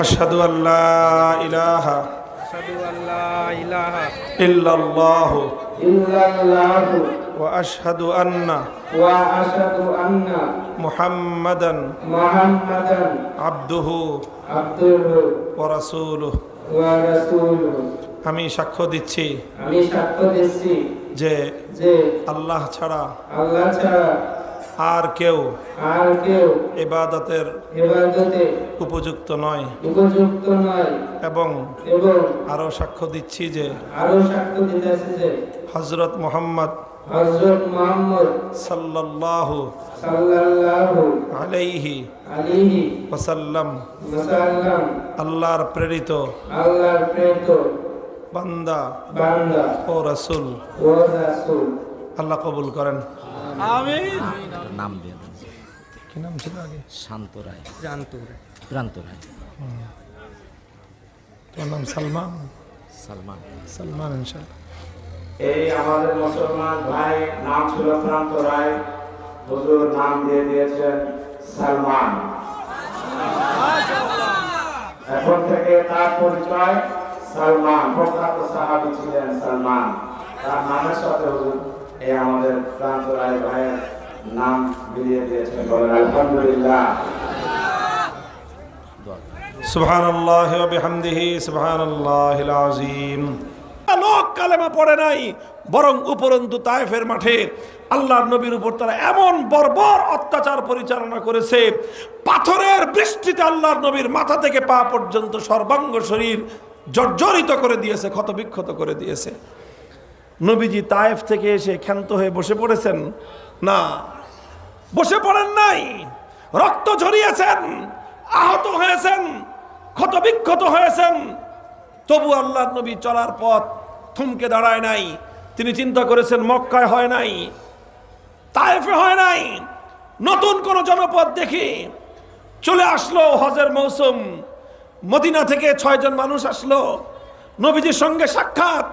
আশহাদু আল্লা ইলাহা ইল্লাল্লাহু ওয়া আশহাদু আন্না মুহাম্মাদান আবদুহু ওয়া রাসূলুহু। আমি সাক্ষ্য দিচ্ছি যে আল্লাহ ছাড়া আর কেউ ইবাদতের উপযুক্ত নয় এবং আরো সাক্ষ্য দিচ্ছি যে হযরত মুহাম্মদ সাল্লাল্লাহু আলাইহি ওয়াসাল্লাম আল্লাহর প্রেরিত বান্দা ও রাসূল। আল্লাহ কবুল করেন, আমিন। নাম দিয়ে দেন। কি নাম ছিল আগে? শান্ত রায়। প্রান্ত রায়। তোমার নাম সালমান? সালমান ইনশাআল্লাহ। এই আমাদের মুসলমান ভাই নাম ছিল প্রান্ত রায়, হুজুর নাম দিয়ে দিয়েছেন সালমান। এখন থেকে তার পরিচয় সালমান। প্রখ্যাত সাহাবী ছিলেন সালমান। তার নামের সাথে হুজুর এই আমাদের প্রান্ত রায় ভাইয়ের নাম মিলিয়ে দিয়েছেন। বলেন আলহামদুলিল্লাহ। সুবহানাল্লাহি ওয়া বিহামদিহি সুবহানাল্লাহিল আযীম। লোক কালেমা পড়ে নাই, বরং উপরন্তু তায়েফের মাঠে আল্লাহর নবীর উপর তারা এমন বর্বর অত্যাচার পরিচালনা করেছে, পাথরের বৃষ্টিতে আল্লাহর নবীর মাথা থেকে পা পর্যন্ত সর্বাঙ্গ শরীর জর্জরিত করে দিয়েছে, ক্ষতবিক্ষত করে দিয়েছে। নবীজি তায়েফ থেকে এসে ক্ষান্ত হয়ে বসে পড়েছেন? না, বসে পড়েন নাই। রক্ত ঝরিয়েছেন, আহত হয়েছেন, ক্ষতবিক্ষত হয়েছেন। তবু আল্লাহর নবী চলার পথ থমকে দাঁড়ায় নাই। তিনি চিন্তা করেছেন মক্কায় হয় নাই, তায়েফে হয় নাই, নতুন কোন জনপদ দেখি। চলে আসলো হজের মৌসুম, মদিনা থেকে 6 জন মানুষ আসলো, নবীজির সঙ্গে সাক্ষাৎ।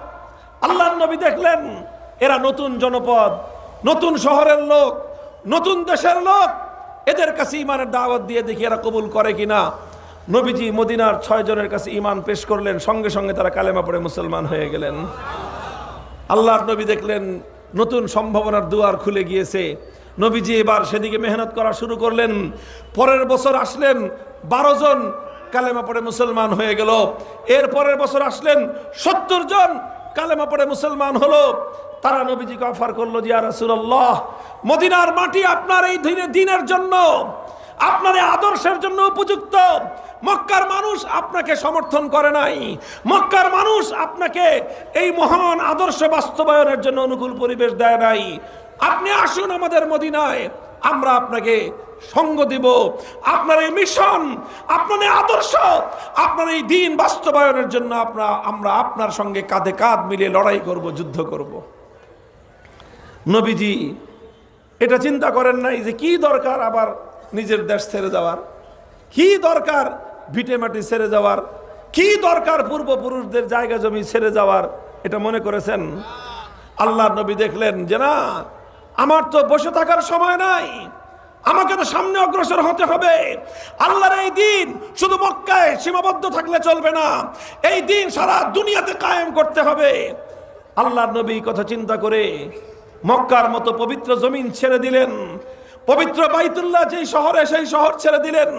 আল্লাহর নবী দেখলেন এরা নতুন জনপদ, নতুন শহরের লোক, নতুন দেশের লোক, এদের কাছে ইমানের দাওয়াত দিয়ে দেখি এরা কবুল করে কিনা। নবীজি মদিনার 6 জনের কাছে ঈমান পেশ করলেন, সঙ্গে সঙ্গে তারা কালেমা পড়ে মুসলমান হয়ে গেলেন। আল্লাহর নবী দেখলেন নতুন সম্ভাবনার দুয়ার খুলে গিয়েছে। নবীজি এবার সেদিকে মেহনত করা শুরু করলেন। পরের বছর আসলেন 12 জন কালেমা পড়ে মুসলমান হয়ে গেল। এর পরের বছর আসলেন 70 জন কালেমা পড়ে মুসলমান হলো। তারা নবীজিকে অফার করলো যে ইয়া রাসূলুল্লাহ, মদিনার মাটি আপনার এই দ্বীনের জন্য, আপনার এই আদর্শের জন্য উপযুক্ত। মক্কার মানুষ আপনাকে সমর্থন করে নাই, মক্কার মানুষ আপনাকে এই মহান আদর্শ বাস্তবায়নের জন্য অনুকূল পরিবেশ দেয় নাই। আপনি আসুন আমাদের মদিনায়, আমরা আপনাকে সঙ্গ দিব। আপনার এই মিশন, আপনার এই আদর্শ, আপনার এই দ্বীন বাস্তবায়নের জন্য আমরা আপনার সঙ্গে কাঁধে কাঁধ মিলিয়ে লড়াই করব, যুদ্ধ করব। নবীজি এটা চিন্তা করেন নাই যে কি দরকার আবার নিজের দেশ ছেড়ে যাওয়ার, কি দরকার ভিটে মাটি ছেড়ে যাওয়ার, কি দরকার পূর্বপুরুষদের জায়গা জমি ছেড়ে যাওয়ার। এটা মনে করেছেন? আল্লাহর নবী দেখলেন যে না, আমার তো বসে থাকার সময় নাই, আমাকে তো সামনে অগ্রসর হতে হবে। আল্লাহর এই দিন শুধু মক্কায় সীমাবদ্ধ থাকলে চলবে না, এই দিন সারা দুনিয়াতে কায়েম করতে হবে। আল্লাহর নবী কথা চিন্তা করে মক্কার মতো পবিত্র জমিন ছেড়ে দিলেন, পবিত্র বাইতুল্লাহ যেই শহরে সেই শহর ছেড়ে দিলেন,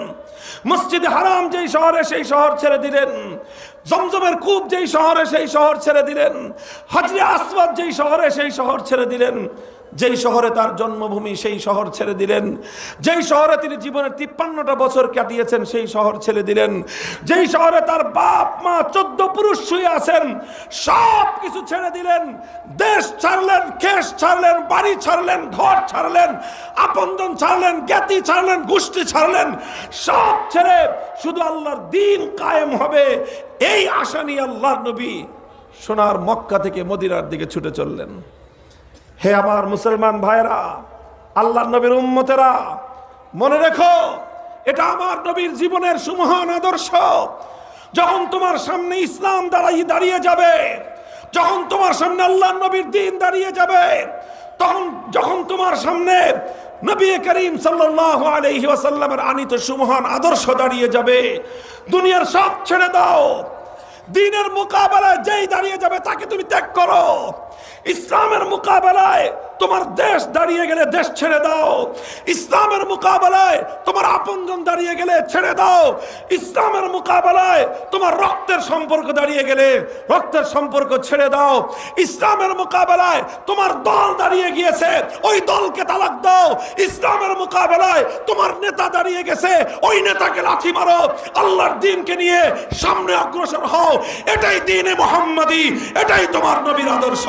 মসজিদে হারাম যেই শহরে সেই শহর ছেড়ে দিলেন, জমজমের কূপ যেই শহরে সেই শহর ছেড়ে দিলেন, হাজরে আসওয়াদ যেই শহরে সেই শহর ছেড়ে দিলেন, যেই শহরে তার জন্মভূমি সেই শহর ছেড়ে দিলেন, যেই শহরে তিনি জীবনের 53টা বছর কাটিয়েছেন সেই শহর ছেড়ে দিলেন, যেই শহরে তার বাপ মা 14 পুরুষ শুয়ে আছেন সব কিছু ছেড়ে দিলেন। দেশ ছাড়লেন, কেশ ছাড়লেন, বাড়ি ছাড়লেন, ঘর ছাড়লেন, আপনজন ছাড়লেন, জ্ঞাতি ছাড়লেন, গোষ্ঠী ছাড়লেন, সব ছেড়ে শুধু আল্লাহর দ্বীন কায়েম হবে এই আশা নিয়ে আল্লাহর নবী সোনার মক্কা থেকে মদিনার দিকে ছুটে চললেন। হে আমার মুসলমান ভাইরা, আল্লাহর নবীর উম্মতেরা, মনে রেখো এটা আমার নবীর জীবনের সুমহান আদর্শ। যখন তোমার সামনে ইসলাম দাঁড়িয়ে যাবে, যখন তোমার সামনে আল্লাহর নবীর দ্বীন দাঁড়িয়ে যাবে, তখন যখন তোমার সামনে নবী করিম সাল্লাল্লাহু আলাইহি ওয়াসাল্লামের আনিত সুমহান আদর্শ দাঁড়িয়ে যাবে। দুনিয়ার সব ছেড়ে দাও, দ্বীনের মোকাবেলায় যেই দাঁড়িয়ে যাবে তাকে তুমি ত্যাগ করো। ইসলামের মোকাবেলায় তোমার দেশ দাঁড়িয়ে গেলে দেশ ছেড়ে দাও। ইসলামের মোকাবেলায় তোমার আপনজন দাঁড়িয়ে গেলে ছেড়ে দাও। ইসলামের মোকাবেলায় তোমার রক্তের সম্পর্ক দাঁড়িয়ে গেলে রক্তের সম্পর্ক ছেড়ে দাও। ইসলামের মোকাবেলায় তোমার দল দাঁড়িয়ে গিয়েছে, ওই দলকে তালাক দাও। ইসলামের মোকাবেলায় তোমার নেতা দাঁড়িয়ে গেছে, ওই নেতাকে লাথি মারো। আল্লাহর দ্বীনকে নিয়ে সামনে অগ্রসর হও। এটাই দ্বীনে মুহাম্মাদি, এটাই তোমার নবীর আদর্শ।